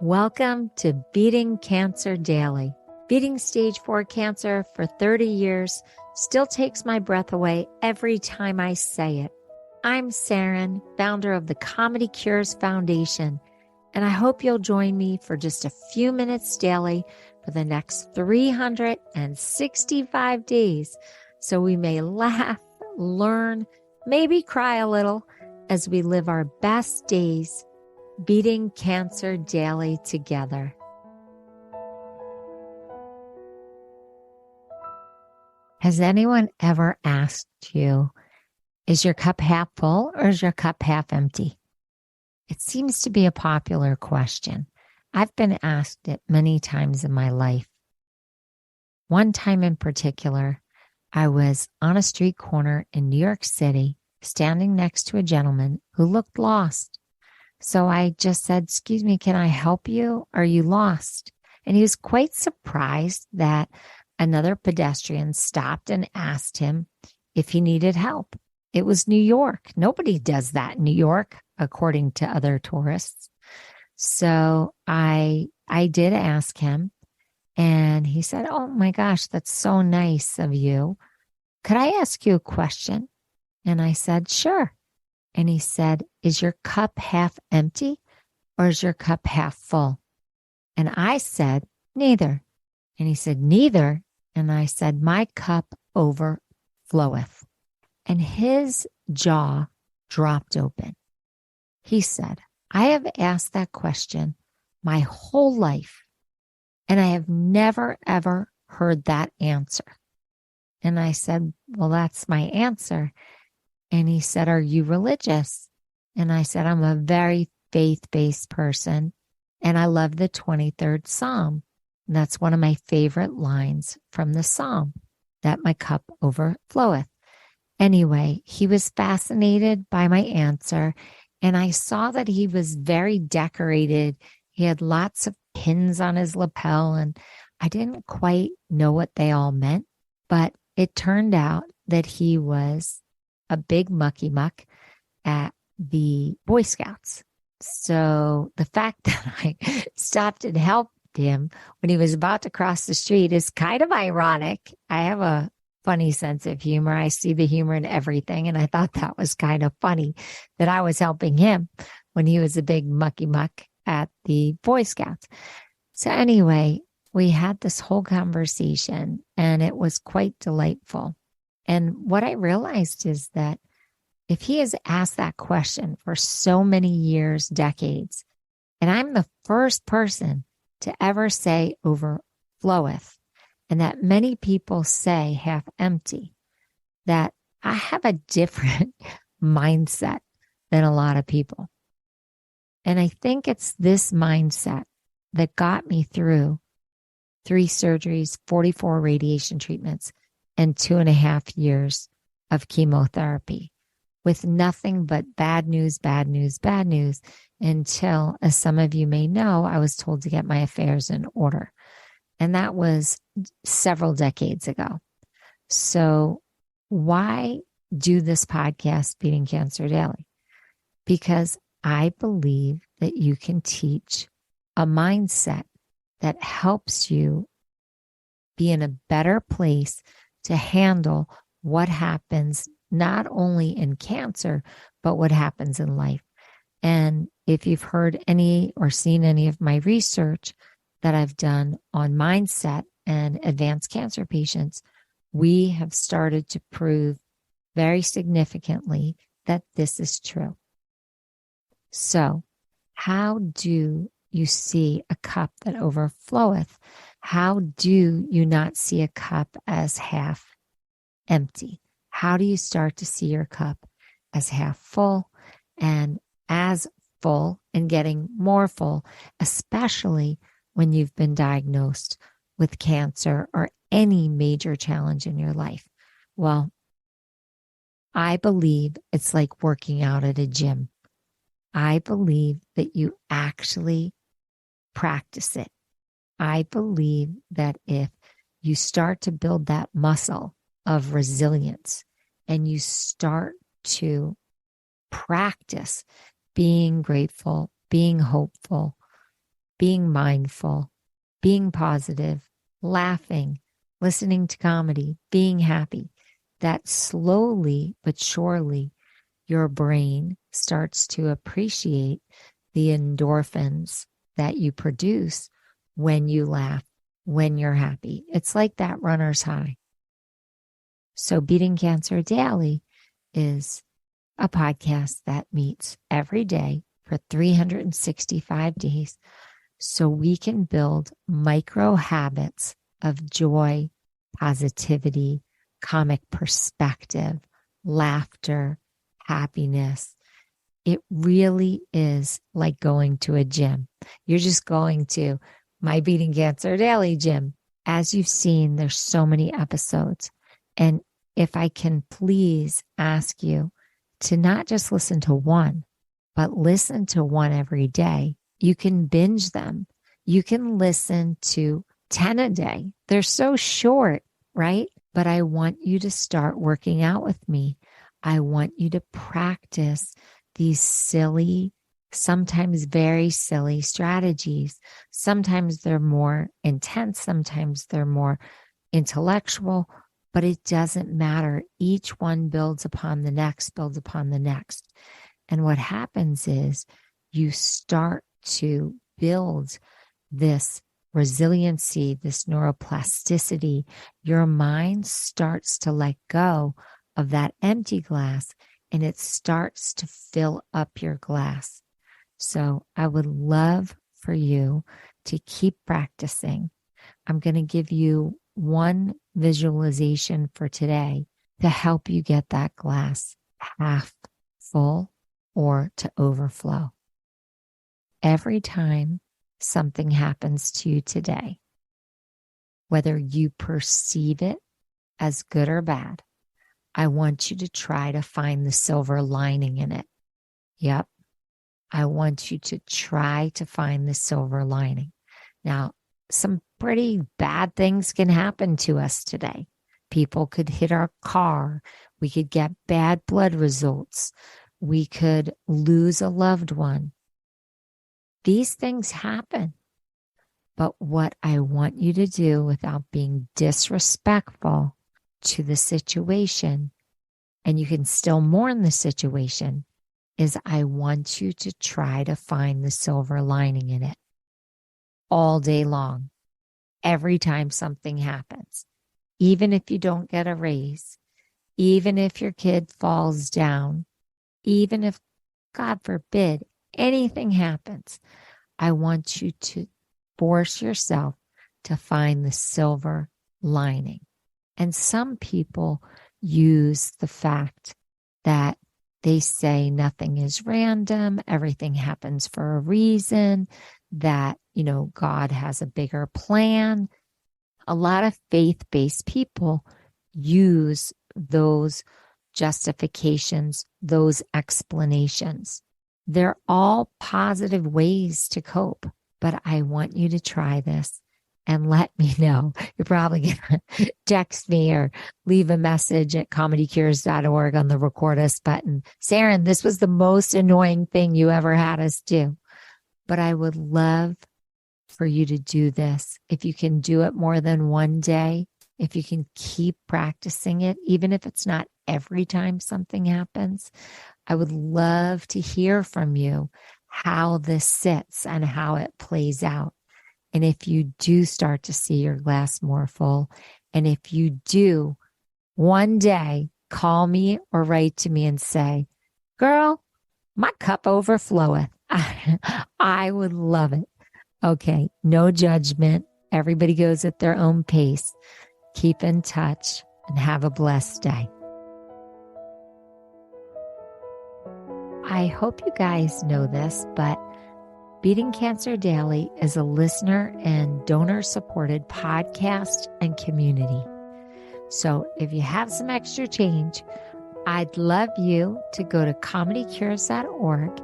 Welcome to Beating Cancer Daily. Beating stage 4 cancer for 30 years still takes my breath away every time I say it. I'm Saren, founder of the Comedy Cures Foundation, and I hope you'll join me for just a few minutes daily for the next 365 days so we may laugh, learn, maybe cry a little as we live our best days beating cancer daily together. Has anyone ever asked you, is your cup half full or is your cup half empty? It seems to be a popular question. I've been asked it many times in my life. One time in particular, I was on a street corner in New York City, standing next to a gentleman who looked lost. So I just said, "Excuse me, can I help you? Are you lost?" And he was quite surprised that another pedestrian stopped and asked him if he needed help. It was New York. Nobody does that in New York, according to other tourists. So I did ask him, and he said, "Oh my gosh, that's so nice of you. Could I ask you a question?" And I said, "Sure." And he said, "Is your cup half empty or is your cup half full?" And I said, "Neither." And he said, "Neither." And I said, "My cup overfloweth." And his jaw dropped open. He said, "I have asked that question my whole life, and I have never, ever heard that answer." And I said, "Well, that's my answer." And he said, "Are you religious?" And I said, "I'm a very faith-based person, and I love the 23rd Psalm. And that's one of my favorite lines from the Psalm, that my cup overfloweth." Anyway, he was fascinated by my answer, and I saw that he was very decorated. He had lots of pins on his lapel, and I didn't quite know what they all meant, but it turned out that he was a big mucky muck at the Boy Scouts. So the fact that I stopped and helped him when he was about to cross the street is kind of ironic. I have a funny sense of humor. I see the humor in everything. And I thought that was kind of funny that I was helping him when he was a big mucky muck at the Boy Scouts. So anyway, we had this whole conversation and it was quite delightful. And what I realized is that if he has asked that question for so many years, decades, and I'm the first person to ever say overfloweth, and that many people say half empty, that I have a different mindset than a lot of people. And I think it's this mindset that got me through 3 surgeries, 44 radiation treatments, and 2.5 years of chemotherapy with nothing but bad news, bad news, bad news, until, as some of you may know, I was told to get my affairs in order. And that was several decades ago. So why do this podcast, Beating Cancer Daily? Because I believe that you can teach a mindset that helps you be in a better place to handle what happens not only in cancer, but what happens in life. And if you've heard any or seen any of my research that I've done on mindset and advanced cancer patients, we have started to prove very significantly that this is true. So, how do you see a cup that overfloweth? How do you not see a cup as half empty? How do you start to see your cup as half full and as full and getting more full, especially when you've been diagnosed with cancer or any major challenge in your life? Well, I believe it's like working out at a gym. I believe that you actually practice it. I believe that if you start to build that muscle of resilience and you start to practice being grateful, being hopeful, being mindful, being positive, laughing, listening to comedy, being happy, that slowly but surely your brain starts to appreciate the endorphins that you produce when you laugh, when you're happy. It's like that runner's high. So Beating Cancer Daily is a podcast that meets every day for 365 days so we can build micro habits of joy, positivity, comic perspective, laughter, happiness. It really is like going to a gym. You're just going to my Beating Cancer Daily gym. As you've seen, there's so many episodes. And if I can please ask you to not just listen to one, but listen to one every day. You can binge them. You can listen to 10 a day. They're so short, right? But I want you to start working out with me. I want you to practice these silly, sometimes very silly strategies. Sometimes they're more intense. Sometimes they're more intellectual, but it doesn't matter. Each one builds upon the next, builds upon the next. And what happens is you start to build this resiliency, this neuroplasticity. Your mind starts to let go of that empty glass and it starts to fill up your glass. So I would love for you to keep practicing. I'm going to give you one visualization for today to help you get that glass half full or to overflow. Every time something happens to you today, whether you perceive it as good or bad, I want you to try to find the silver lining in it. Yep. I want you to try to find the silver lining. Now, some pretty bad things can happen to us today. People could hit our car. We could get bad blood results. We could lose a loved one. These things happen. But what I want you to do without being disrespectful to the situation, and you can still mourn the situation, is I want you to try to find the silver lining in it all day long, every time something happens. Even if you don't get a raise, even if your kid falls down, even if, God forbid, anything happens, I want you to force yourself to find the silver lining. And some people use the fact that they say nothing is random, everything happens for a reason, that, God has a bigger plan. A lot of faith-based people use those justifications, those explanations. They're all positive ways to cope, but I want you to try this and let me know. You're probably going to text me or leave a message at comedycures.org on the record us button. Saren, this was the most annoying thing you ever had us do. But I would love for you to do this. If you can do it more than one day, if you can keep practicing it, even if it's not every time something happens, I would love to hear from you how this sits and how it plays out. And if you do start to see your glass more full, and if you do one day call me or write to me and say, girl, my cup overfloweth. I would love it. Okay, no judgment. Everybody goes at their own pace. Keep in touch and have a blessed day. I hope you guys know this, but Beating Cancer Daily is a listener and donor-supported podcast and community. So if you have some extra change, I'd love you to go to comedycures.org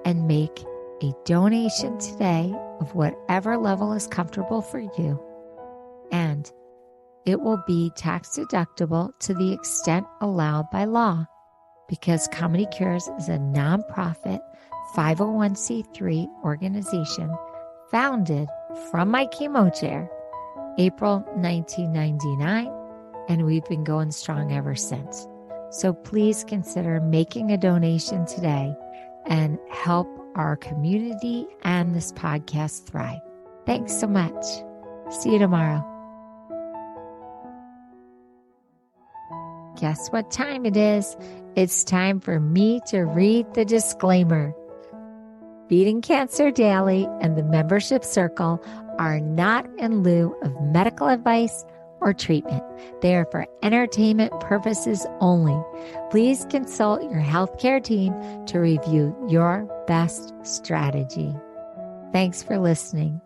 and make a donation today of whatever level is comfortable for you. And it will be tax deductible to the extent allowed by law, because Comedy Cures is a nonprofit 501c3 organization founded from my chemo chair, April 1999, and we've been going strong ever since. So please consider making a donation today and help our community and this podcast thrive. Thanks so much. See you tomorrow. Guess what time it is? It's time for me to read the disclaimer. Beating Cancer Daily and the membership circle are not in lieu of medical advice or treatment. They are for entertainment purposes only. Please consult your healthcare team to review your best strategy. Thanks for listening.